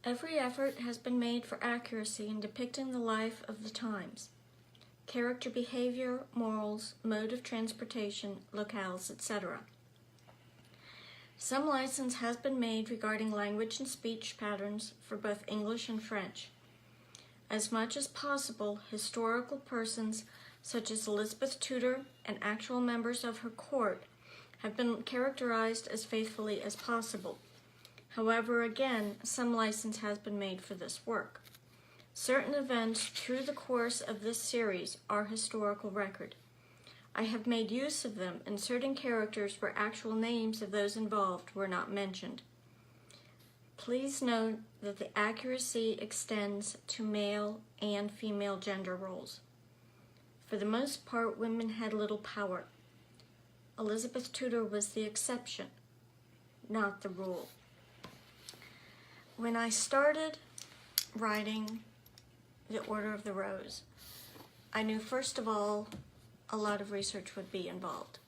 Every effort has been made for accuracy in depicting the life of the times, character behavior, morals, mode of transportation, locales, etc. Some license has been made regarding language and speech patterns for both English and French. As much as possible, historical persons such as Elizabeth Tudor and actual members of her court have been characterized as faithfully as possible. However, again, some license has been made for this work. Certain events through the course of this series are historical record. I have made use of them, inserting characters where actual names of those involved were not mentioned. Please note that the accuracy extends to male and female gender roles. For the most part, women had little power. Elizabeth Tudor was the exception, not the rule. When I started writing The Order of the Rose, I knew, first of all, a lot of research would be involved.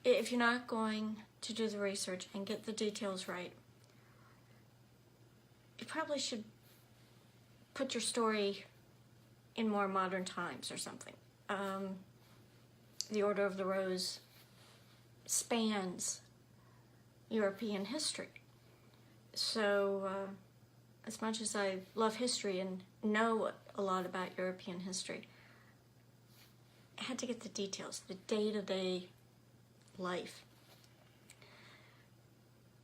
If you're not going to do the research and get the details right, you probably should put your story in more modern times or something. The Order of the Rose spans European history. So as much as I love history and know a lot about European history, I had to get the details, the day-to-day life.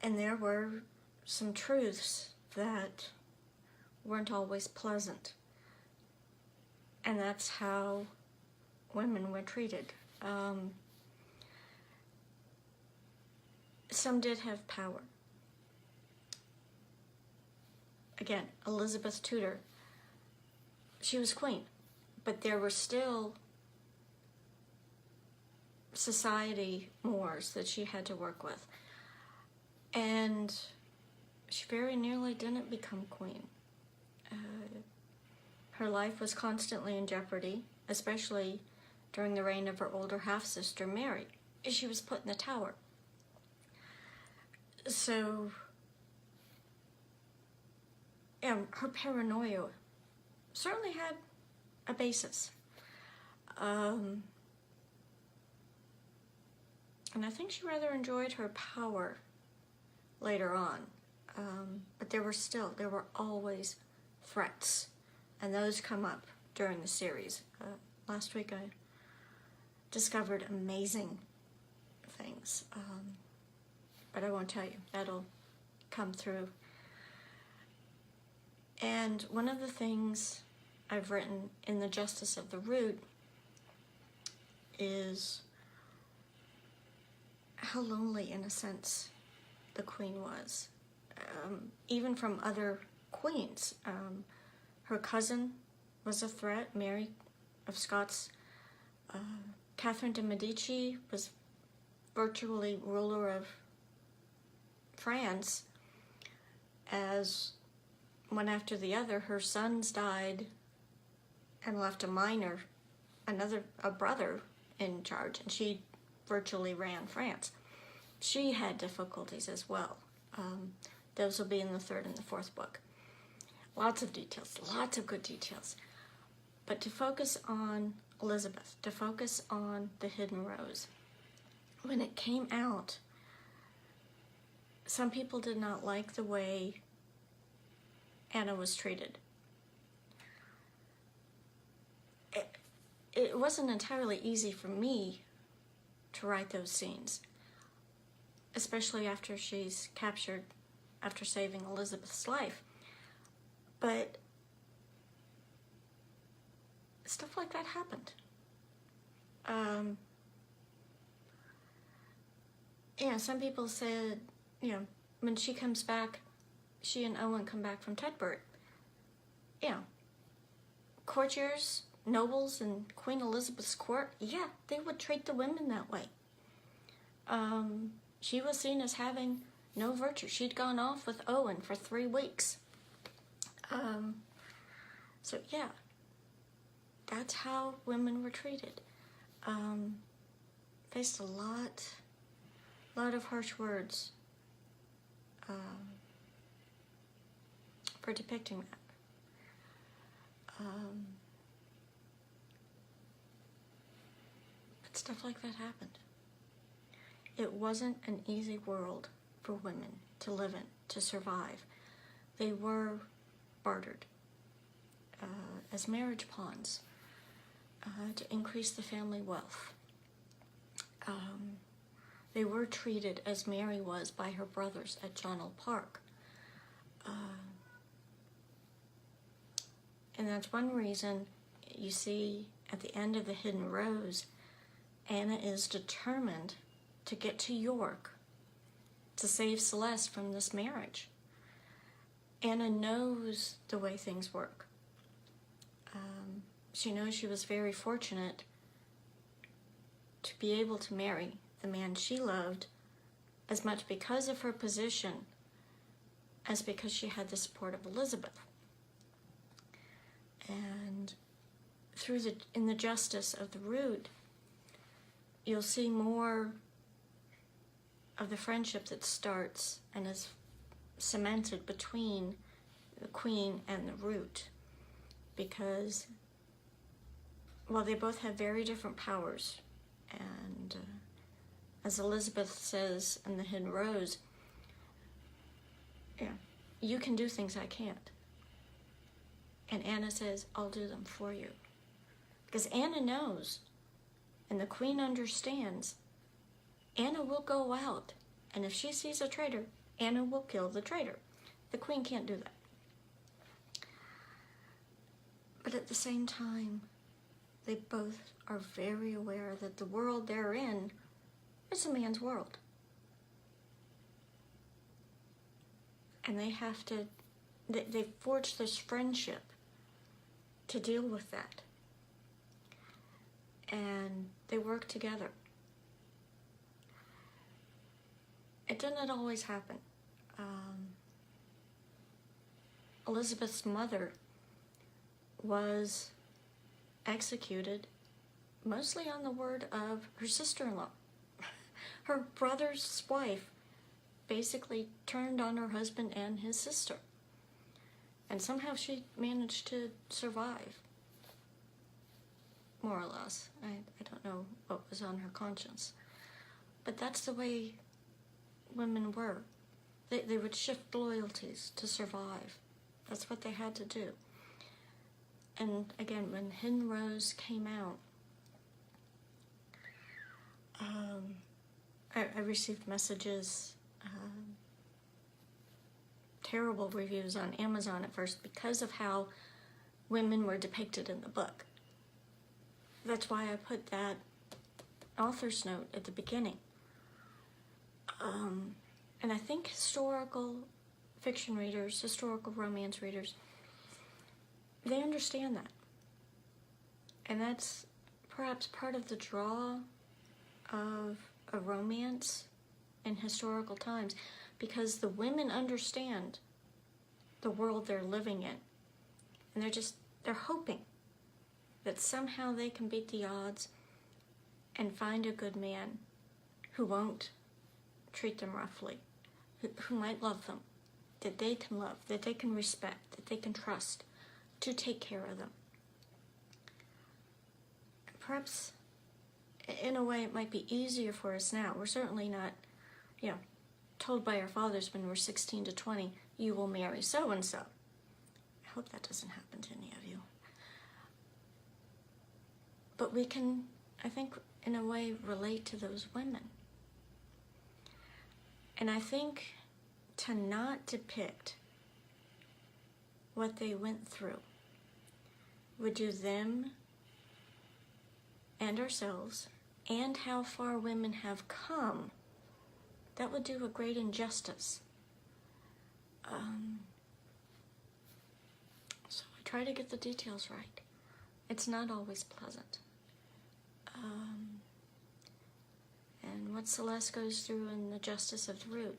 And there were some truths that weren't always pleasant. And that's how women were treated. Some did have power. Again, Elizabeth Tudor, she was queen, but there were still society mores that she had to work with. And she very nearly didn't become queen. Her life was constantly in jeopardy, especially during the reign of her older half-sister, Mary. She was put in the Tower. So, yeah, her paranoia certainly had a basis. And I think she rather enjoyed her power later on. But there were always threats. And those come up during the series. Last week I discovered amazing things. But I won't tell you. That'll come through. And one of the things I've written in The Justice of the Root is how lonely, in a sense, the queen was. Even from other queens. Her cousin was a threat, Mary of Scots. Catherine de' Medici was virtually ruler of France, as one after the other, her sons died and left a brother in charge, and she virtually ran France. She had difficulties as well. Those will be in the third and the fourth book. Lots of details, lots of good details. But to focus on Elizabeth, to focus on The Hidden Rose, when it came out, some people did not like the way Anna was treated. It wasn't entirely easy for me to write those scenes, especially after she's captured, after saving Elizabeth's life. But stuff like that happened. Yeah, some people said, when she comes back, she and Owen come back from Tedbert. Courtiers, nobles, and Queen Elizabeth's court, they would treat the women that way. She was seen as having no virtue. She'd gone off with Owen for 3 weeks. So yeah, that's how women were treated. Faced a lot of harsh words for depicting that. But stuff like that happened. It wasn't an easy world for women to live in, to survive. They were bartered as marriage pawns to increase the family wealth. They were treated as Mary was by her brothers at Jonel Park. And that's one reason you see at the end of The Hidden Rose, Anna is determined to get to York to save Celeste from this marriage. Anna knows the way things work. She knows she was very fortunate to be able to marry the man she loved, as much because of her position as because she had the support of Elizabeth. And in the Justice of the Root, you'll see more of the friendship that starts and is cemented between the Queen and the Root, because while they both have very different powers, and as Elizabeth says in The Hidden Rose, yeah, you can do things I can't. And Anna says, I'll do them for you. Because Anna knows, and the Queen understands, Anna will go out, and if she sees a traitor, Anna will kill the traitor. The Queen can't do that. But at the same time, they both are very aware that the world they're in is a man's world. And they have to, they forge this friendship to deal with that. And they work together. It didn't always happen. Elizabeth's mother was executed mostly on the word of her sister-in-law. Her brother's wife basically turned on her husband and his sister. And somehow she managed to survive, more or less. I don't know what was on her conscience. But that's the way women were. They would shift loyalties to survive. That's what they had to do. And again, when Hidden Rose came out, I received messages, terrible reviews on Amazon at first because of how women were depicted in the book. That's why I put that author's note at the beginning. And I think historical fiction readers, historical romance readers, they understand that. And that's perhaps part of the draw of a romance in historical times, because the women understand the world they're living in. And they're hoping that somehow they can beat the odds and find a good man who won't treat them roughly, who might love them, that they can love, that they can respect, that they can trust, to take care of them. Perhaps, in a way, it might be easier for us now. We're certainly not, told by our fathers when we're 16 to 20, you will marry so-and-so. I hope that doesn't happen to any of you. But we can, I think, in a way, relate to those women. And I think to not depict what they went through would do them and ourselves, and how far women have come, that would do a great injustice. So I try to get the details right. It's not always pleasant. And what Celeste goes through in the Justice of the Root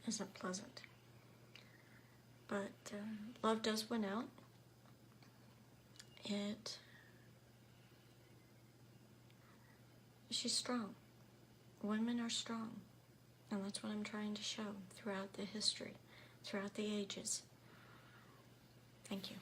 isn't pleasant. But love does win out. She's strong. Women are strong. And that's what I'm trying to show throughout the history, throughout the ages. Thank you.